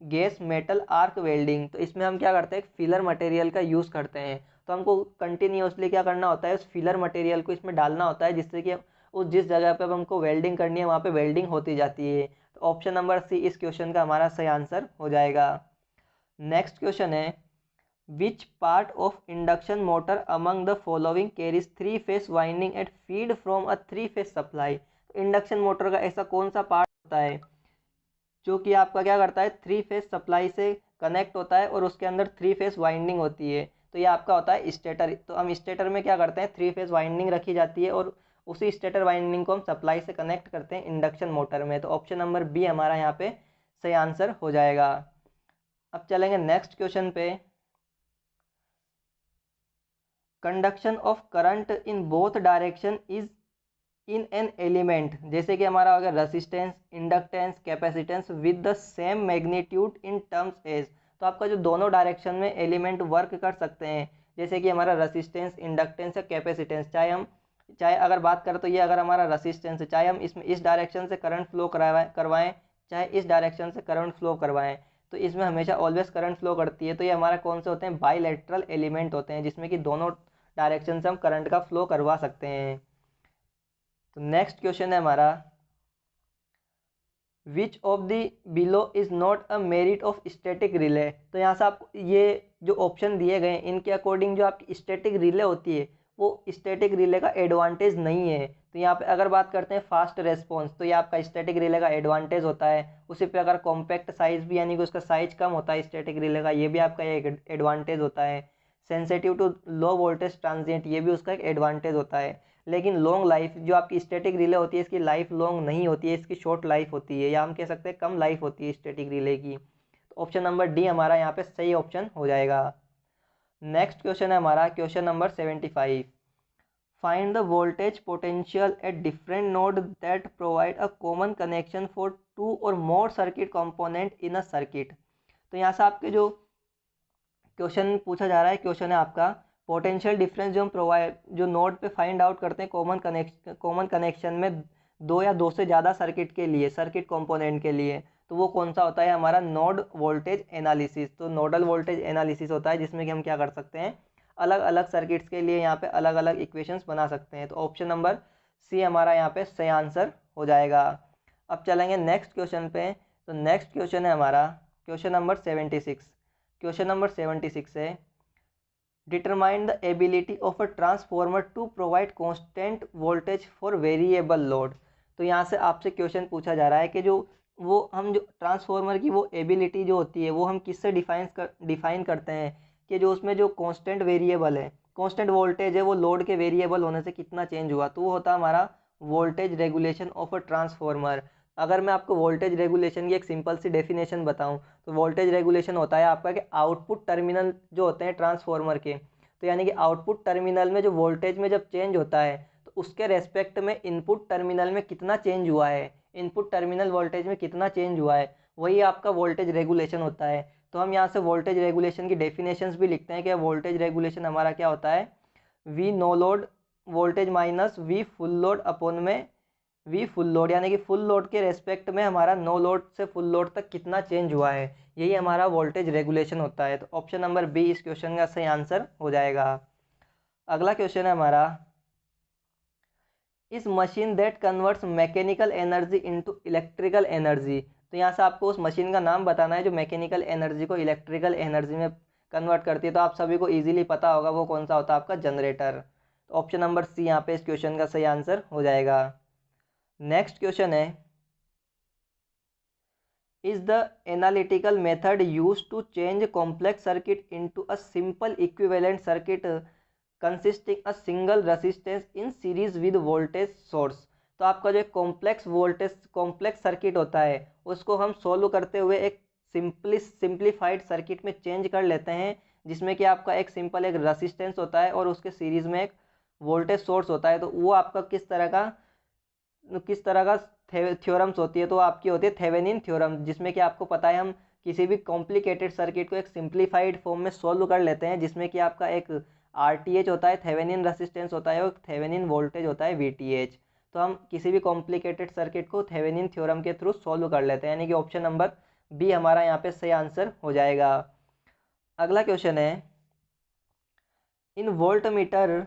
गैस मेटल आर्क वेल्डिंग। तो इसमें हम क्या करते हैं, फिलर मटेरियल का यूज़ करते हैं। तो हमको कंटिन्यूअसली क्या करना होता है, उस फिलर मटेरियल को इसमें डालना होता है जिससे कि उस जिस जगह पे अब हमको वेल्डिंग करनी है वहाँ पे वेल्डिंग होती जाती है। तो ऑप्शन नंबर सी इस क्वेश्चन का हमारा सही आंसर हो जाएगा। नेक्स्ट क्वेश्चन है, which part of induction motor among the following carries 3 phase winding at feed from a 3 phase supply. Induction motor का ऐसा कौन सा पार्ट होता है जो कि आपका क्या करता है, 3 फेस सप्लाई से कनेक्ट होता है और उसके अंदर 3 फेस वाइंडिंग होती है। तो ये आपका होता है स्टेटर। तो हम स्टेटर में क्या करते हैं, 3 फेस वाइंडिंग रखी जाती है और उसी स्टेटर वाइंडिंग को हम सप्लाई से कनेक्ट करते हैं इंडक्शन मोटर में। तो ऑप्शन नंबर बी हमारा यहाँ पे सही आंसर हो जाएगा। अब चलेंगे नेक्स्ट क्वेश्चन पे, conduction of current in both direction is in an element, जैसे कि हमारा हो गया resistance, inductance, capacitance with the same magnitude in terms as. तो आपका जो दोनों डायरेक्शन में एलिमेंट वर्क कर सकते हैं, जैसे कि हमारा रेसिस्टेंस, इंडक्टेंस या कैपेसिटेंस, चाहे अगर बात करें तो ये अगर हमारा रेसिस्टेंस है, चाहे हम इसमें इस डायरेक्शन से करंट फ्लो करवाएं चाहे इस डायरेक्शन से करंट फ्लो करवाएं, तो इसमें हमेशा ऑलवेज करंट फ्लो करती है। तो ये हमारा कौन से होते हैं, बाईलेटरल एलिमेंट होते हैं जिसमें कि दोनों डायरेक्शन से हम करंट का फ्लो करवा सकते हैं। तो नेक्स्ट क्वेश्चन है हमारा, विच of the below is not a merit of static relay. तो यहाँ से आप ये जो ऑप्शन दिए गए हैं इनके अकॉर्डिंग जो आपकी स्टैटिक रिले होती है वो स्टैटिक रिले का एडवांटेज नहीं है। तो यहाँ पे अगर बात करते हैं फास्ट रेस्पॉन्स, तो ये आपका स्टैटिक रिले का एडवांटेज होता है। उसी पे अगर कॉम्पैक्ट साइज भी यानी कि उसका साइज कम होता है स्टैटिक रिले का, ये भी आपका एक एडवांटेज होता है। Sensitive to low voltage transient, ये भी उसका एक एडवांटेज होता है। लेकिन लॉन्ग लाइफ जो आपकी स्टैटिक रिले होती है इसकी लाइफ लॉन्ग नहीं होती है, इसकी शॉर्ट लाइफ होती है, या हम कह सकते हैं कम लाइफ होती है स्टैटिक रिले की। तो ऑप्शन नंबर डी हमारा यहाँ पे सही ऑप्शन हो जाएगा। नेक्स्ट क्वेश्चन है हमारा question number 75, find the voltage potential at different node that provide a common connection for 2 or more circuit component in a circuit. तो यहाँ से आपके जो क्वेश्चन पूछा जा रहा है, क्वेश्चन है आपका पोटेंशियल डिफरेंस जो हम जो नोड पे फाइंड आउट करते हैं कॉमन कनेक्शन में 2 या 2 से ज़्यादा सर्किट के लिए, सर्किट कंपोनेंट के लिए, तो वो कौन सा होता है हमारा, नोड वोल्टेज एनालिसिस। तो नोडल वोल्टेज एनालिसिस होता है जिसमें कि हम क्या कर सकते हैं, अलग अलग सर्किट्स के लिए यहाँ पे अलग अलग इक्वेशंस बना सकते हैं। तो ऑप्शन नंबर सी हमारा यहाँ पे सही आंसर हो जाएगा। अब चलेंगे नेक्स्ट क्वेश्चन पे। तो नेक्स्ट क्वेश्चन है हमारा क्वेश्चन नंबर 76। क्वेश्चन नंबर 76 है, determine the ability of a transformer to provide constant voltage for variable load. तो यहाँ से आपसे क्वेश्चन पूछा जा रहा है कि जो ट्रांसफॉर्मर की वो एबिलिटी जो होती है वो हम किससे डिफाइन करते हैं, कि जो उसमें जो कांस्टेंट वेरिएबल है, कांस्टेंट वोल्टेज है वो लोड के वेरिएबल होने से कितना चेंज हुआ, तो वो होता है हमारा voltage regulation of a transformer. अगर मैं आपको वोल्टेज रेगुलेशन की एक सिंपल सी डेफिनेशन बताऊं तो वोल्टेज रेगुलेशन होता है आपका कि आउटपुट टर्मिनल जो होते हैं ट्रांसफॉर्मर के, तो यानी कि आउटपुट टर्मिनल में जो वोल्टेज में जब चेंज होता है तो उसके रेस्पेक्ट में इनपुट टर्मिनल में कितना चेंज हुआ है, इनपुट टर्मिनल वोल्टेज में कितना चेंज हुआ है, वही आपका वोल्टेज रेगुलेशन होता है। तो हम यहाँ से वोल्टेज रेगुलेशन की डेफिनेशंस भी लिखते हैं कि वोल्टेज रेगुलेशन हमारा क्या होता है, V no load voltage minus V full load upon में वी फुल लोड, यानी कि फुल लोड के रेस्पेक्ट में हमारा नो लोड से फुल लोड तक कितना चेंज हुआ है, यही हमारा वोल्टेज रेगुलेशन होता है। तो ऑप्शन नंबर बी इस क्वेश्चन का सही आंसर हो जाएगा। अगला क्वेश्चन है हमारा, इस machine that converts mechanical energy into electrical energy. तो यहाँ से आपको उस मशीन का नाम बताना है जो मैकेनिकल एनर्जी को इलेक्ट्रिकल एनर्जी में कन्वर्ट करती है। तो आप सभी को इजीली पता होगा वो कौन सा होता है, आपका जनरेटर। तो ऑप्शन नंबर सी यहाँ पे इस क्वेश्चन का सही आंसर हो जाएगा। नेक्स्ट क्वेश्चन है, is the analytical method use to change complex circuit into a simple equivalent circuit consisting a single resistance in series with voltage source. तो आपका जो कॉम्प्लेक्स सर्किट होता है उसको हम सोल्व करते हुए एक सिंप्लीफाइड सर्किट में चेंज कर लेते हैं, जिसमें कि आपका एक रेसिस्टेंस होता है और उसके सीरीज में एक वोल्टेज सोर्स होता है। तो वो आपका किस तरह का थ्योरम्स होती है, तो आपकी होती है थेवेनिन थ्योरम, जिसमें कि आपको पता है हम किसी भी कॉम्प्लिकेटेड सर्किट को एक सिंप्लीफाइड फॉर्म में सोल्व कर लेते हैं, जिसमें कि आपका एक RTH होता है, थेवेनिन रेसिस्टेंस होता है, और थेवेनिन वोल्टेज होता है VTH। तो हम किसी भी कॉम्प्लिकेटेड सर्किट को थेवेनिन थ्योरम के थ्रू सोल्व कर लेते हैं, यानी कि ऑप्शन नंबर बी हमारा यहाँ पे सही आंसर हो जाएगा। अगला क्वेश्चन है, in volt meter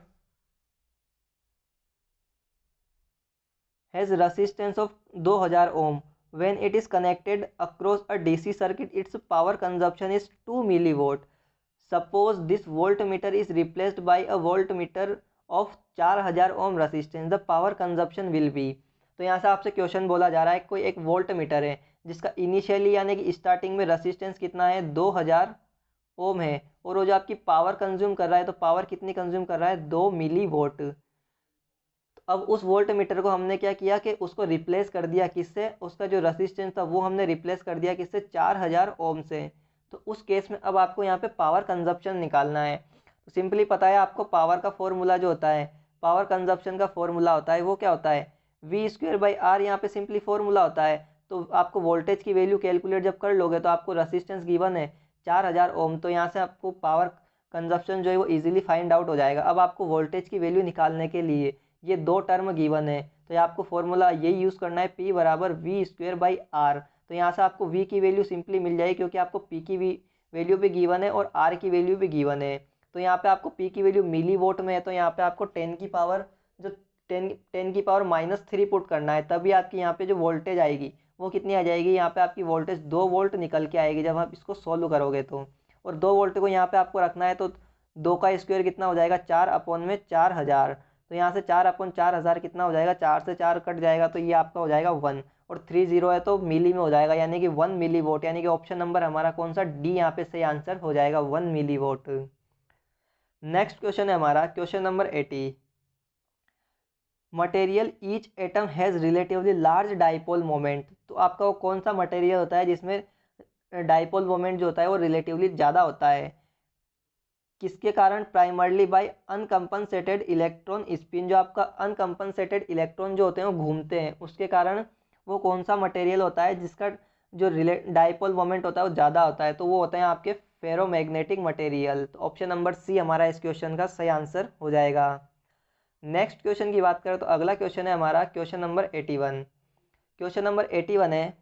has resistance of 2000 ohm. When it is connected across a DC circuit, its power consumption is 2 milliwatt. Suppose this voltmeter is replaced by a voltmeter of 4000 ohm resistance. The power consumption will be. तो यहाँ से आपसे question बोला जा रहा है, कोई एक वोल्ट मीटर है जिसका इनिशियली यानी कि स्टार्टिंग में रेसिस्टेंस कितना है 2000 ओम है, और वो जो आपकी पावर कंज्यूम कर रहा है, तो पावर कितनी कंज्यूम कर रहा है 2 मिली वोट। अब उस वोल्ट मीटर को हमने क्या किया कि उसको रिप्लेस कर दिया किससे, उसका जो रेसिस्टेंस था वो हमने रिप्लेस कर दिया किससे 4000 ओम से। तो उस केस में अब आपको यहाँ पे पावर कंजप्शन निकालना है। तो सिंपली पता है आपको पावर का फॉर्मूला जो होता है, पावर कंजप्शन का फॉर्मूला होता है वो क्या होता है, V²/R। यहाँ पे सिंपली फॉर्मूला होता है। तो आपको वोल्टेज की वैल्यू कैलकुलेट जब कर लोगे तो आपको रेसिस्टेंस गिवन है 4000 ओम, तो यहाँ से आपको पावर कंजप्शन जो है वो इजीली फाइंड आउट हो जाएगा। अब आपको वोल्टेज की वैल्यू निकालने के लिए ये दो टर्म गिवन है, तो ये आपको फॉर्मूला यही यूज़ करना है, P बराबर V²/R। तो यहाँ से आपको V की वैल्यू सिंपली मिल जाएगी, क्योंकि आपको P की वैल्यू भी गिवन है और R की वैल्यू भी गिवन है। तो यहाँ पे आपको P की वैल्यू मिली वोट में है, तो यहाँ पे आपको 10 की पावर -3 पुट करना है, तभी आपकी यहाँ पे जो वोल्टेज आएगी वो कितनी आ जाएगी, यहाँ पे आपकी वोल्टेज 2 वोल्ट निकल के आएगी जब आप इसको सॉल्व करोगे तो। और 2 वोल्ट को यहाँ पे आपको रखना है, तो 2 का स्क्वायर कितना हो जाएगा 4/4000। तो यहाँ से 4/4000 कितना हो जाएगा, 4 से 4 कट जाएगा, तो ये आपका हो जाएगा 1, और 3 0 है तो मिली में हो जाएगा, यानी कि 1 मिली वोट। यानी कि ऑप्शन नंबर हमारा कौन सा, डी यहाँ पे सही आंसर हो जाएगा, 1 मिली वोट। नेक्स्ट क्वेश्चन है हमारा question number 80, material each atom has relatively large dipole moment. तो आपका वो कौन सा मटेरियल होता है जिसमें डाइपोल मोमेंट जो होता है वो रिलेटिवली ज़्यादा होता है, किसके कारण, प्राइमरली बाय अनकम्पनसेटेड इलेक्ट्रॉन स्पिन। जो आपका अनकम्पनसेटेड इलेक्ट्रॉन जो होते हैं वो घूमते हैं, उसके कारण वो कौन सा मटेरियल होता है जिसका जो डाइपोल मोमेंट होता है वो ज़्यादा होता है, तो वो होते हैं आपके फेरोमैग्नेटिक मटेरियल। तो ऑप्शन नंबर सी हमारा इस क्वेश्चन का सही आंसर हो जाएगा। नेक्स्ट क्वेश्चन की बात करें तो अगला क्वेश्चन है हमारा क्वेश्चन नंबर 81। क्वेश्चन नंबर 81 है,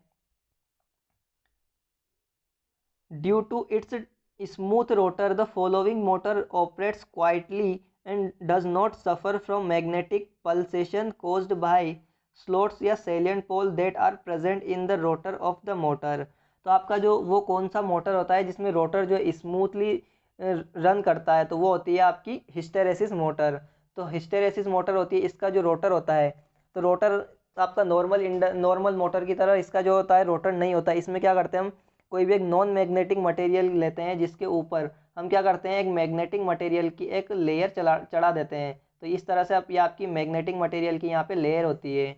due to its smooth rotor the following motor operates quietly and does not suffer from magnetic pulsation caused by slots या salient pole that are present in the rotor of the motor। तो आपका जो वो कौन सा motor होता है जिसमें रोटर जो स्मूथली रन करता है, तो वो होती है आपकी हिस्टेरेसिस मोटर। तो हिस्टेरेसिस मोटर होती है, इसका जो रोटर होता है, तो रोटर आपका नॉर्मल मोटर की तरह इसका जो होता है रोटर नहीं होता। इसमें क्या करते हैं हम, कोई भी एक नॉन मैग्नेटिक मटेरियल लेते हैं जिसके ऊपर हम क्या करते हैं एक मैग्नेटिक मटेरियल की एक लेयर चढ़ा देते हैं। तो इस तरह से ये आपकी मैग्नेटिक मटेरियल की यहाँ पे लेयर होती है।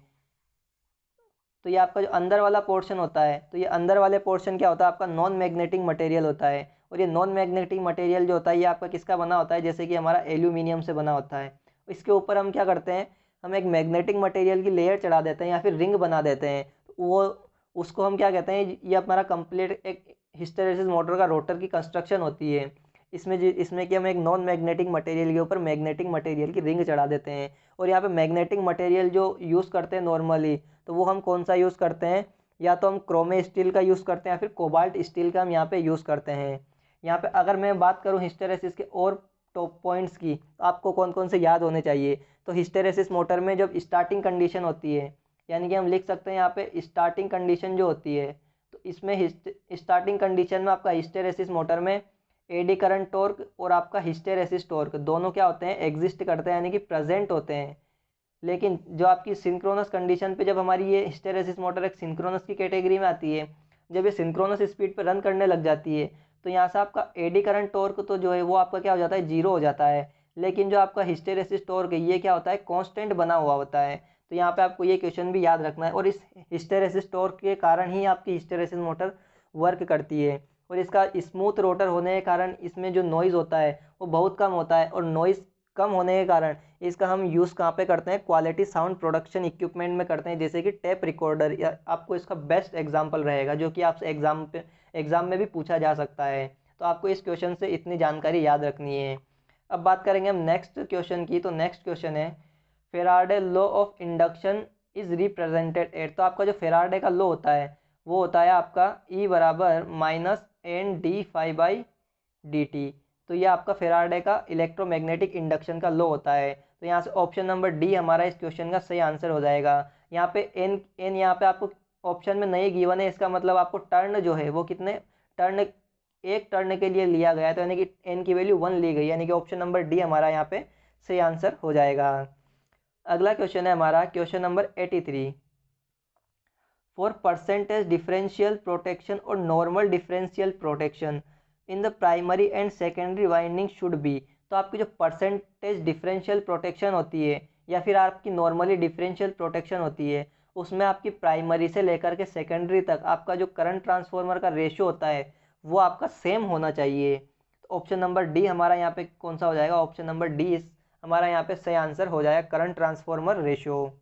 तो ये आपका जो अंदर वाला पोर्शन होता है, तो ये अंदर वाले पोर्शन क्या होता है, आपका नॉन मैग्नेटिक मटेरियल होता है। और ये नॉन मैग्नेटिक मटेरियल जो होता है ये आपका किसका बना होता है, जैसे कि हमारा एल्यूमिनियम से बना होता है। इसके ऊपर हम क्या करते हैं, हम एक मैग्नेटिक मटेरियल की लेयर चढ़ा देते हैं या फिर रिंग बना देते हैं। तो वो उसको हम क्या कहते हैं, ये हमारा कंप्लीट एक हिस्टेरेसिस मोटर का रोटर की कंस्ट्रक्शन होती है। इसमें कि हम एक नॉन मैग्नेटिक मटेरियल के ऊपर मैग्नेटिक मटेरियल की रिंग चढ़ा देते हैं। और यहाँ पे मैग्नेटिक मटेरियल जो यूज़ करते हैं नॉर्मली, तो वो हम कौन सा यूज़ करते हैं, या तो हम क्रोमे स्टील का यूज़ करते हैं या फिर कोबाल्ट स्टील का हम यहाँ पे यूज़ करते हैं। यहाँ पे अगर मैं बात करूँ हिस्टेरेसिस के और टॉप पॉइंट्स की, तो आपको कौन कौन से याद होने चाहिए। तो हिस्टेरेसिस मोटर में जब स्टार्टिंग कंडीशन होती है, यानी कि हम लिख सकते हैं यहाँ पे स्टार्टिंग कंडीशन जो होती है, तो इसमें स्टार्टिंग कंडीशन में आपका हिस्टेरेसिस मोटर में एडी करंट टॉर्क और आपका हिस्टेरेसिस टॉर्क दोनों क्या होते हैं, एग्जिस्ट करते हैं, यानी कि प्रेजेंट होते हैं। लेकिन जो आपकी सिंक्रोनस कंडीशन पे जब हमारी ये हिस्टेरेसिस मोटर एक सिंक्रोनस की कैटेगरी में आती है, जब ये सिंक्रोनस स्पीड पर रन करने लग जाती है, तो यहाँ से आपका एडी करंट टॉर्क तो जो है वो आपका क्या हो जाता है, जीरो हो जाता है। लेकिन जो आपका हिस्टेरेसिस टॉर्क है ये क्या होता है, कांस्टेंट बना हुआ होता है। तो यहाँ पे आपको ये क्वेश्चन भी याद रखना है। और इस हिस्टेरेसिस टॉर्क के कारण ही आपकी हिस्टेरेसिस मोटर वर्क करती है। और इसका स्मूथ रोटर होने के कारण इसमें जो नॉइज़ होता है वो बहुत कम होता है। और नॉइज़ कम होने के कारण इसका हम यूज़ कहाँ पे करते हैं, क्वालिटी साउंड प्रोडक्शन इक्विपमेंट में करते हैं, जैसे कि टेप रिकॉर्डर। या आपको इसका बेस्ट एग्जांपल रहेगा जो कि आपसे एग्ज़ाम में भी पूछा जा सकता है। तो आपको इस क्वेश्चन से इतनी जानकारी याद रखनी है। अब बात करेंगे हम नेक्स्ट क्वेश्चन की। तो नेक्स्ट क्वेश्चन है Faraday law of induction is represented at. तो आपका जो फेराडे का लॉ होता है वो होता है आपका E बराबर -NdΦ/dt। तो ये आपका फेराडे का इलेक्ट्रोमैग्नेटिक इंडक्शन का लॉ होता है। तो यहाँ से ऑप्शन नंबर डी हमारा इस क्वेश्चन का सही आंसर हो जाएगा। यहाँ पे एन यहाँ पे आपको ऑप्शन में नहीं गिवन है, इसका मतलब आपको टर्न जो है वो कितने टर्न, एक टर्न के लिए लिया गया है। तो यानी कि एन की वैल्यू 1 ली गई, यानी कि ऑप्शन नंबर डी हमारा यहाँ पे सही आंसर हो जाएगा। अगला क्वेश्चन है हमारा question number 83। For percentage differential protection or normal differential protection in the primary and secondary winding should be. तो आपकी जो परसेंटेज डिफरेंशियल प्रोटेक्शन होती है या फिर आपकी नॉर्मली डिफरेंशियल प्रोटेक्शन होती है, उसमें आपकी प्राइमरी से लेकर के सेकेंडरी तक आपका जो करंट ट्रांसफार्मर का रेशियो होता है वो आपका सेम होना चाहिए। तो ऑप्शन नंबर डी हमारा यहाँ पे कौन सा हो जाएगा, ऑप्शन नंबर डी हमारा यहाँ पे सही आंसर हो जाएगा, current transformer ratio.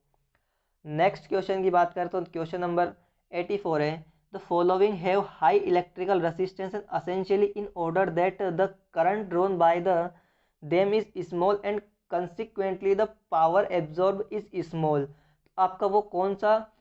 Next question की बात करें तो क्वेश्चन नंबर 84 है the following have high electrical resistance and essentially in order that the current drone by the them is small and consequently the power absorb is small. आपका वो कौन सा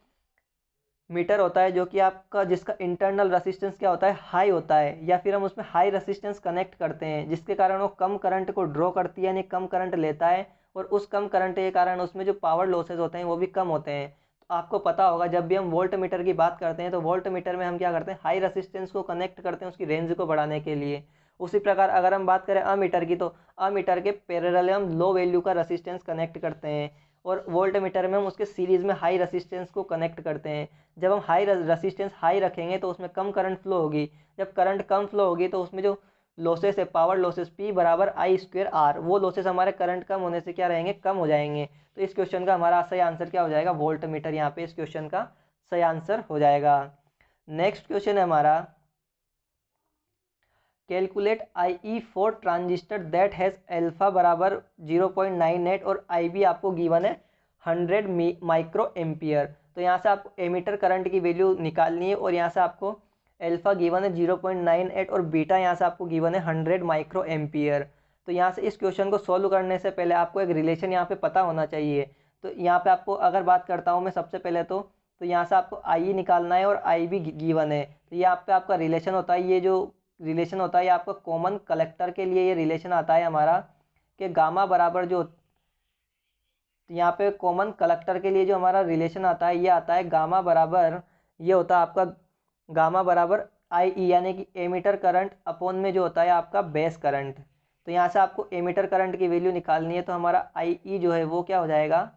metre होता है जो कि आपका जिसका इंटरनल रेसिस्टेंस क्या होता है, हाई होता है, या फिर हम उसमें हाई रेसिस्टेंस कनेक्ट करते हैं जिसके कारण वो कम करंट को ड्रॉ करती है, यानी कम करंट लेता है। और उस कम करंट के कारण उसमें जो पावर लॉसेज होते हैं वो भी कम होते हैं। तो आपको पता होगा जब भी हम वोल्ट मीटर की बात करते हैं तो वोल्ट मीटर में हम क्या करते हैं, हाई रेसिस्टेंस को कनेक्ट करते हैं उसकी रेंज को बढ़ाने के लिए। उसी प्रकार अगर हम बात करें अमीटर की, तो अमीटर के पैरेलल हम लो वैल्यू का रेसिस्टेंस कनेक्ट करते हैं। और वोल्ट मीटर में हम उसके सीरीज में हाई रेसिस्टेंस को कनेक्ट करते हैं। जब हम हाई रेसिस्टेंस हाई रखेंगे तो उसमें कम करंट फ्लो होगी, जब करंट कम फ्लो होगी तो उसमें जो लॉसेस है, पावर लॉसेस P बराबर I²R, वो लॉसेस हमारे करंट कम होने से क्या रहेंगे, कम हो जाएंगे। तो इस क्वेश्चन का हमारा सही आंसर क्या हो जाएगा, वोल्ट मीटर यहाँ पे इस क्वेश्चन का सही आंसर हो जाएगा। नेक्स्ट क्वेश्चन है हमारा calculate IE for transistor that has alpha बराबर 0.98 और IB आपको गिवन है 100 माइक्रो एम्पियर। तो यहाँ से आपको एमीटर करंट की वैल्यू निकालनी है और यहाँ से आपको अल्फा गिवन है 0.98 और बीटा यहाँ से आपको गिवन है 100 माइक्रो एम्पियर। तो यहाँ से इस क्वेश्चन को सॉल्व करने से पहले आपको एक रिलेशन यहाँ पे पता होना चाहिए। तो यहाँ पे आपको अगर बात करता हूँ मैं सबसे पहले तो यहाँ से आपको IE निकालना है और IB गिवन है। तो यहाँ पे आपका रिलेशन होता है, ये जो रिलेशन होता है ये आपका कॉमन कलेक्टर के लिए ये रिलेशन आता है हमारा कि गामा बराबर जो, तो यहाँ पे कॉमन कलेक्टर के लिए जो हमारा रिलेशन आता है ये आता है गामा बराबर, ये होता है आपका गामा बराबर IE, यानी कि एमीटर करंट अपॉन में जो होता है आपका बेस करंट। तो यहाँ से आपको एमीटर करंट की वैल्यू निकालनी है, तो हमारा IE जो है वो क्या हो जाएगा,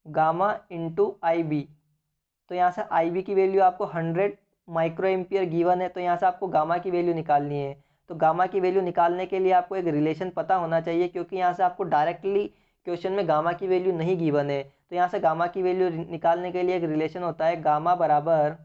गामा इंटू IB। तो यहाँ से IB की वैल्यू आपको 100 माइक्रो एम्पियर गिवन है, तो यहाँ से आपको गामा की वैल्यू निकालनी है। तो गामा की वैल्यू निकालने के लिए आपको एक रिलेशन पता होना चाहिए, क्योंकि यहाँ से आपको डायरेक्टली क्वेश्चन में गामा की वैल्यू नहीं गिवन है। तो यहाँ से गामा की वैल्यू निकालने के लिए एक रिलेशन होता है, गामा बराबर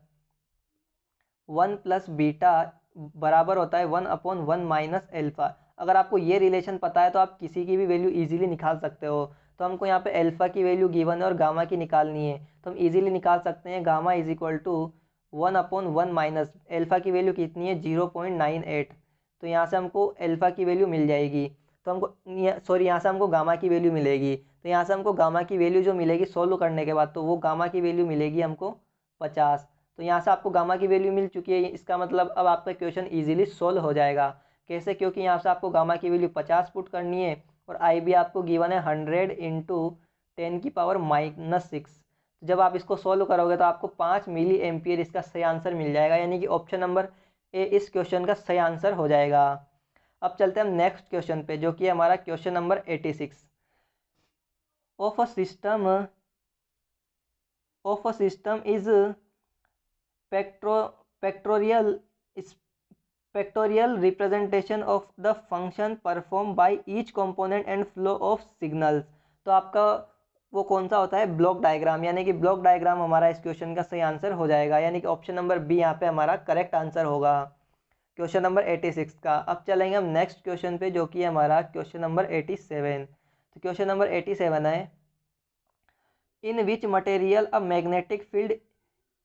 1 प्लस बीटा बराबर होता है 1/1 माइनस एल्फा। अगर आपको ये रिलेशन पता है तो आप किसी की भी वैल्यू इजीली निकाल सकते हो। तो हमको यहाँ पे एल्फा की वैल्यू गिवन है और गामा की निकालनी है, तो हम इजीली निकाल सकते हैं gamma is equal to 1/1 minus alpha की वैल्यू कितनी है 0.98। तो यहाँ से हमको अल्फ़ा की वैल्यू मिल जाएगी। तो हमको यहाँ से हमको गामा की वैल्यू मिलेगी। तो यहाँ से हमको गामा की वैल्यू जो मिलेगी सोल्व करने के बाद, तो वो गामा की वैल्यू मिलेगी हमको 50। तो यहाँ से आपको गामा की वैल्यू मिल चुकी है। इसका मतलब अब आपका क्वेश्चन ईजिली सोल्व हो जाएगा। कैसे? क्योंकि यहाँ से आपको गामा की वैल्यू 50 पुट करनी है और आई भी आपको गिवन है 100 इंटू 10⁻⁻6। जब आप इसको सोल्व करोगे तो आपको 5 मिली एम्पियर इसका सही आंसर मिल जाएगा, यानी कि ऑप्शन नंबर ए इस क्वेश्चन का सही आंसर हो जाएगा। अब चलते हैं हम नेक्स्ट क्वेश्चन पे, जो कि हमारा question number 86। Of a system is factorial representation of the function perform by each component and flow of signals. तो आपका वो कौन सा होता है? ब्लॉक डायग्राम, यानी कि ब्लॉक डायग्राम हमारा इस क्वेश्चन का सही आंसर हो जाएगा, यानी कि ऑप्शन नंबर बी यहाँ पे हमारा करेक्ट आंसर होगा क्वेश्चन नंबर 86 का। अब चलेंगे हम नेक्स्ट क्वेश्चन पे, जो कि हमारा क्वेश्चन नंबर 87। तो क्वेश्चन नंबर 87 है, in which material a magnetic field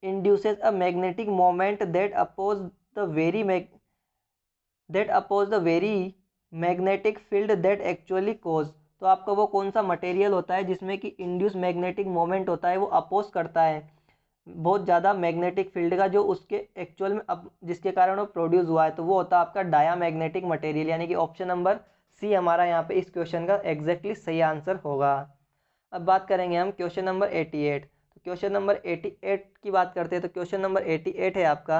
induces a magnetic moment that oppose the very magnetic field that actually cause। तो आपका वो कौन सा मटेरियल होता है जिसमें कि इंड्यूस मैग्नेटिक मोमेंट होता है, वो अपोज करता है बहुत ज़्यादा मैग्नेटिक फील्ड का, जो उसके एक्चुअल में अब जिसके कारण वो प्रोड्यूस हुआ है, तो वो होता है आपका डायामैग्नेटिक मटेरियल, यानी कि ऑप्शन नंबर सी हमारा यहाँ पे इस क्वेश्चन का एग्जैक्टली सही आंसर होगा। अब बात करेंगे हम क्वेश्चन नंबर 88। तो क्वेश्चन नंबर 88 की बात करते हैं। तो क्वेश्चन नंबर 88 है आपका,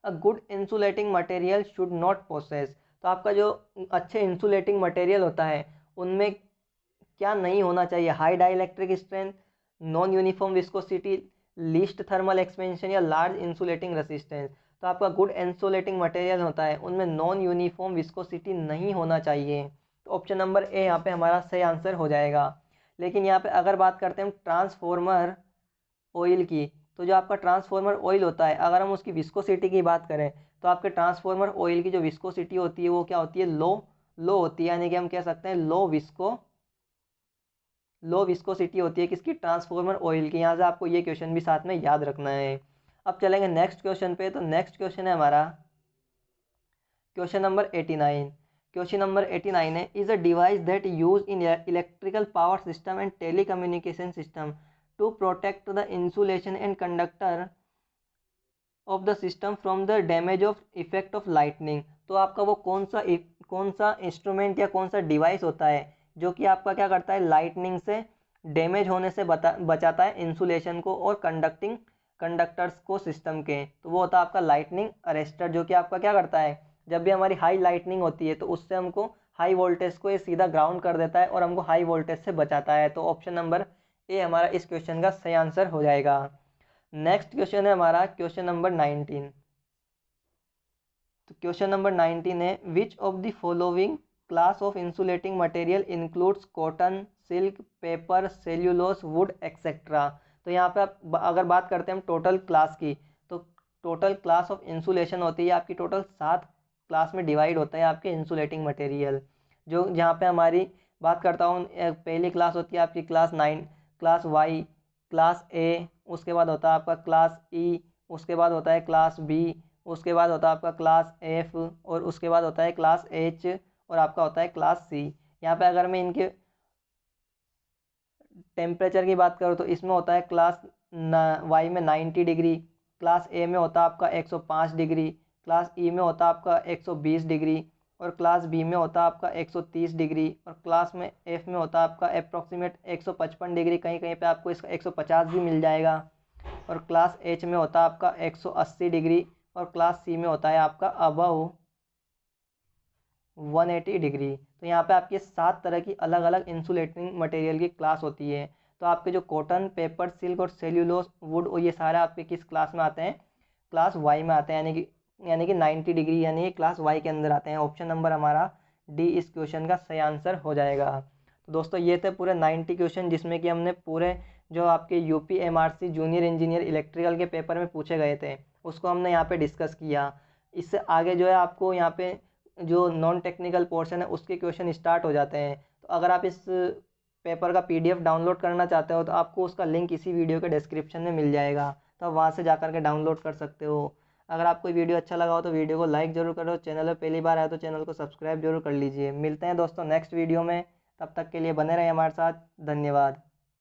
a good insulating material should not possess. तो आपका जो अच्छे इंसुलेटिंग मटेरियल होता है उनमें क्या नहीं होना चाहिए? High dielectric strength, non uniform viscosity, least thermal expansion या लार्ज इंसुलेटिंग रेसिस्टेंस। तो आपका गुड इंसुलेटिंग मटेरियल होता है उनमें नॉन यूनिफॉर्म विस्कोसिटी नहीं होना चाहिए। तो ऑप्शन नंबर ए यहाँ पे हमारा सही आंसर हो जाएगा। लेकिन यहाँ पे अगर बात करते हैं हम ट्रांसफॉर्मर ऑयल की, तो जो आपका ट्रांसफॉर्मर ऑयल होता है, अगर हम उसकी विस्कोसिटी की बात करें तो आपके ट्रांसफॉर्मर ऑयल की जो विस्कोसिटी होती है वो क्या होती है? लो होती है, यानी कि हम कह सकते हैं लो विस्कोसिटी होती है किसकी? ट्रांसफॉर्मर ऑयल की। यहाँ से आपको ये क्वेश्चन भी साथ में याद रखना है। अब चलेंगे नेक्स्ट क्वेश्चन पे। तो नेक्स्ट क्वेश्चन है हमारा क्वेश्चन नंबर 89। क्वेश्चन नंबर 89 है, is a device that use in electrical power system and telecommunication system to protect the insulation and conductor of the system from the damage of effect of lightning. तो आपका वो कौन सा instrument या कौन सा device होता है जो कि आपका क्या करता है? लाइटनिंग से डैमेज होने से बचाता है इंसुलेशन को और कंडक्टर्स को सिस्टम के। तो वो होता है आपका लाइटनिंग अरेस्टर, जो कि आपका क्या करता है? जब भी हमारी हाई लाइटनिंग होती है तो उससे हमको हाई वोल्टेज को ये सीधा ग्राउंड कर देता है और हमको हाई वोल्टेज से बचाता है। तो ऑप्शन नंबर ए हमारा इस क्वेश्चन का सही आंसर हो जाएगा। नेक्स्ट क्वेश्चन है हमारा क्वेश्चन नंबर 19। तो क्वेश्चन नंबर 19 है, which of the following class of insulating material includes cotton, silk, paper, cellulose, would etcetera. तो यहाँ पे आप अगर बात करते हैं हम टोटल क्लास की, तो टोटल क्लास ऑफ इंसुलेशन होती है आपकी, टोटल 7 क्लास में डिवाइड होता है आपके इंसुलेटिंग मटेरियल। जो जहाँ पे हमारी बात करता हूँ, पहली क्लास होती है आपकी class 9, class Y, class A, उसके बाद होता है आपका क्लास ई, उसके बाद होता है क्लास बी, उसके बाद होता है आपका क्लास एफ, और उसके बाद होता है क्लास एच, और आपका होता है क्लास सी। यहाँ पे अगर मैं इनके टेम्परेचर की बात करूँ तो इसमें होता है क्लास वाई में 90 डिग्री, क्लास ए में होता है आपका 105 डिग्री, क्लास ई में होता है आपका 120 डिग्री, और क्लास बी में होता है आपका 130 डिग्री, और क्लास में एफ में होता है आपका अप्रॉक्सीमेट 155 डिग्री, कहीं कहीं पे आपको इसका 150 भी मिल जाएगा, और क्लास एच में होता है आपका 180 डिग्री, और क्लास सी में होता है आपका अबव 180 डिग्री। तो यहाँ पे आपके 7 तरह की अलग अलग इंसुलेटिंग मटेरियल की क्लास होती है। तो आपके जो कॉटन, पेपर, सिल्क और सेल्यूलोस, वुड, और ये सारे आपके किस क्लास में आते हैं? क्लास वाई में आते हैं, यानी कि 90 डिग्री, यानी कि क्लास वाई के अंदर आते हैं। ऑप्शन नंबर हमारा डी इस क्वेश्चन का सही आंसर हो जाएगा। तो दोस्तों ये थे पूरे 90 क्वेश्चन, जिसमें कि हमने पूरे जो आपके UP MRC junior engineer electrical के पेपर में पूछे गए थे उसको हमने यहाँ पे डिस्कस किया। इससे आगे जो है आपको यहाँ पे जो नॉन टेक्निकल पोर्शन है उसके क्वेश्चन स्टार्ट हो जाते हैं। तो अगर आप इस पेपर का पीडीएफ डाउनलोड करना चाहते हो तो आपको उसका लिंक इसी वीडियो के डिस्क्रिप्शन में मिल जाएगा, तो आप वहाँ से जा कर के डाउनलोड कर सकते हो। अगर आपको वीडियो अच्छा लगा हो तो वीडियो को लाइक ज़रूर करो, चैनल पर पहली बार आए तो चैनल को सब्सक्राइब जरूर कर लीजिए। मिलते हैं दोस्तों नेक्स्ट वीडियो में, तब तक के लिए बने रहें हमारे साथ। धन्यवाद।